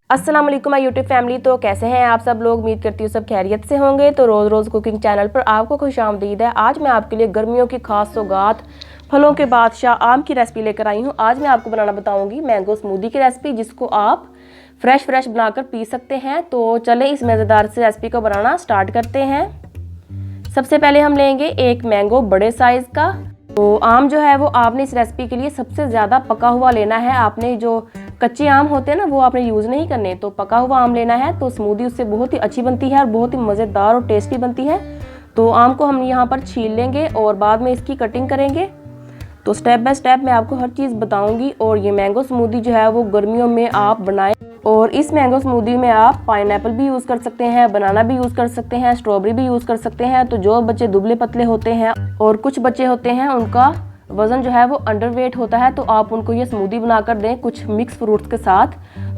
अस्सलाम वालेकुम my YouTube family. तो कैसे हैं आप सब लोग? उम्मीद करती हूँ सब खैरियत से होंगे। तो रोज़ रोज़ कुकिंग चैनल पर आपको खुशामदीद है। आज मैं आपके लिए गर्मियों की खास सौगात फलों के बादशाह आम की रेसिपी लेकर आई हूँ। आज मैं आपको बनाना बताऊँगी मैंगो स्मूदी की रेसिपी, जिसको आप फ्रेश बनाकर पी सकते हैं। तो चलें इस मज़ेदार से रेसिपी को बनाना स्टार्ट करते हैं। सबसे पहले हम लेंगे एक मैंगो बड़े साइज़ का। तो आम जो है वो आपने इस रेसिपी के लिए सबसे ज़्यादा पका हुआ लेना है। आपने जो कच्चे आम होते हैं ना, वो आपने यूज़ नहीं करने, तो पका हुआ आम लेना है। तो स्मूदी उससे बहुत ही अच्छी बनती है और बहुत ही मज़ेदार और टेस्टी बनती है। तो आम को हम यहाँ पर छील लेंगे और बाद में इसकी कटिंग करेंगे। तो स्टेप बाय स्टेप मैं आपको हर चीज़ बताऊंगी। और ये मैंगो स्मूदी जो है वो गर्मियों में आप बनाएं। और इस मैंगो स्मूदी में आप पाइनएप्पल भी यूज़ कर सकते हैं, बनाना भी यूज़ कर सकते हैं, स्ट्रॉबेरी भी यूज़ कर सकते हैं। तो जो बच्चे दुबले पतले होते हैं और कुछ बच्चे होते हैं उनका वज़न जो है वो अंडरवेट होता है, तो आप उनको ये स्मूदी बनाकर दें कुछ मिक्स फ्रूट्स के साथ।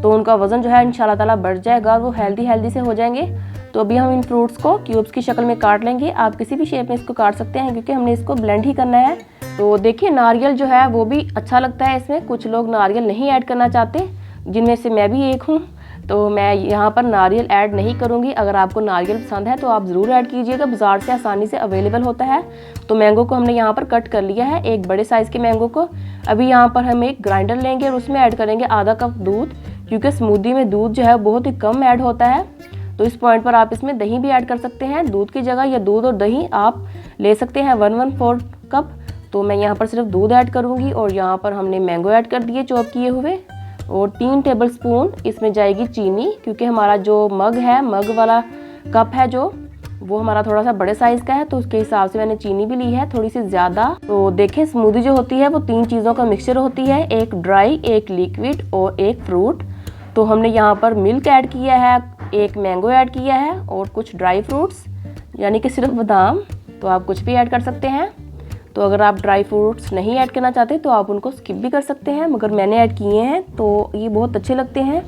तो उनका वज़न जो है इंशाल्लाह ताला बढ़ जाएगा और वो हेल्दी से हो जाएंगे। तो अभी हम इन फ्रूट्स को क्यूब्स की शक्ल में काट लेंगे। आप किसी भी शेप में इसको काट सकते हैं, क्योंकि हमने इसको ब्लेंड ही करना है। तो देखिए, नारियल जो है वो भी अच्छा लगता है इसमें। कुछ लोग नारियल नहीं ऐड करना चाहते, जिनमें से मैं भी एक हूँ। तो मैं यहाँ पर नारियल ऐड नहीं करूँगी। अगर आपको नारियल पसंद है तो आप ज़रूर ऐड कीजिएगा, बाज़ार से आसानी से अवेलेबल होता है। तो मैंगो को हमने यहाँ पर कट कर लिया है, एक बड़े साइज़ के मैंगो को। अभी यहाँ पर हम एक ग्राइंडर लेंगे और उसमें ऐड करेंगे आधा कप दूध, क्योंकि स्मूदी में दूध जो है बहुत ही कम ऐड होता है। तो इस पॉइंट पर आप इसमें दही भी ऐड कर सकते हैं दूध की जगह, या दूध और दही आप ले सकते हैं 1/4 कप। तो मैं यहाँ पर सिर्फ दूध ऐड करूँगी और यहाँ पर हमने मैंगो ऐड कर दिए चॉप किए हुए। और 3 टेबलस्पून इसमें जाएगी चीनी, क्योंकि हमारा जो मग है, मग वाला कप है जो, वो हमारा थोड़ा सा बड़े साइज़ का है। तो उसके हिसाब से मैंने चीनी भी ली है थोड़ी सी ज़्यादा। तो देखें, स्मूदी जो होती है वो 3 चीज़ों का मिक्सचर होती है, एक ड्राई, एक लिक्विड और एक फ्रूट। तो हमने यहाँ पर मिल्क ऐड किया है, एक मैंगो ऐड किया है और कुछ ड्राई फ्रूट्स, यानी कि सिर्फ बादाम। तो आप कुछ भी ऐड कर सकते हैं। तो अगर आप ड्राई फ्रूट्स नहीं ऐड करना चाहते तो आप उनको स्किप भी कर सकते हैं, मगर मैंने ऐड किए हैं तो ये बहुत अच्छे लगते हैं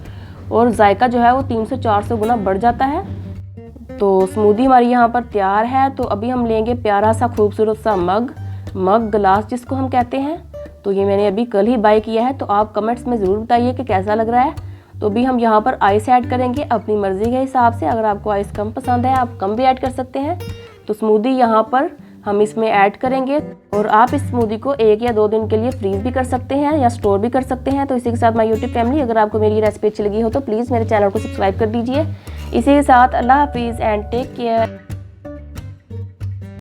और जायका जो है वो 300-400 गुना बढ़ जाता है। तो स्मूदी हमारी यहाँ पर तैयार है। तो अभी हम लेंगे प्यारा सा खूबसूरत सा मग गिलास जिसको हम कहते हैं। तो ये मैंने अभी कल ही बाय किया है। तो आप कमेंट्स में ज़रूर बताइए कि कैसा लग रहा है। तो अभी हम यहाँ पर आइस ऐड करेंगे अपनी मर्ज़ी के हिसाब से। अगर आपको आइस कम पसंद है आप कम भी ऐड कर सकते हैं। तो स्मूदी यहाँ पर हम इसमें ऐड करेंगे और आप इस स्मूदी को 1 या 2 दिन के लिए फ्रीज़ भी कर सकते हैं या स्टोर भी कर सकते हैं। तो इसी के साथ माय यूट्यूब फैमिली, अगर आपको मेरी रेसिपी अच्छी लगी हो तो प्लीज़ मेरे चैनल को सब्सक्राइब कर दीजिए। इसी के साथ अल्लाह हाफिज़ एंड टेक केयर।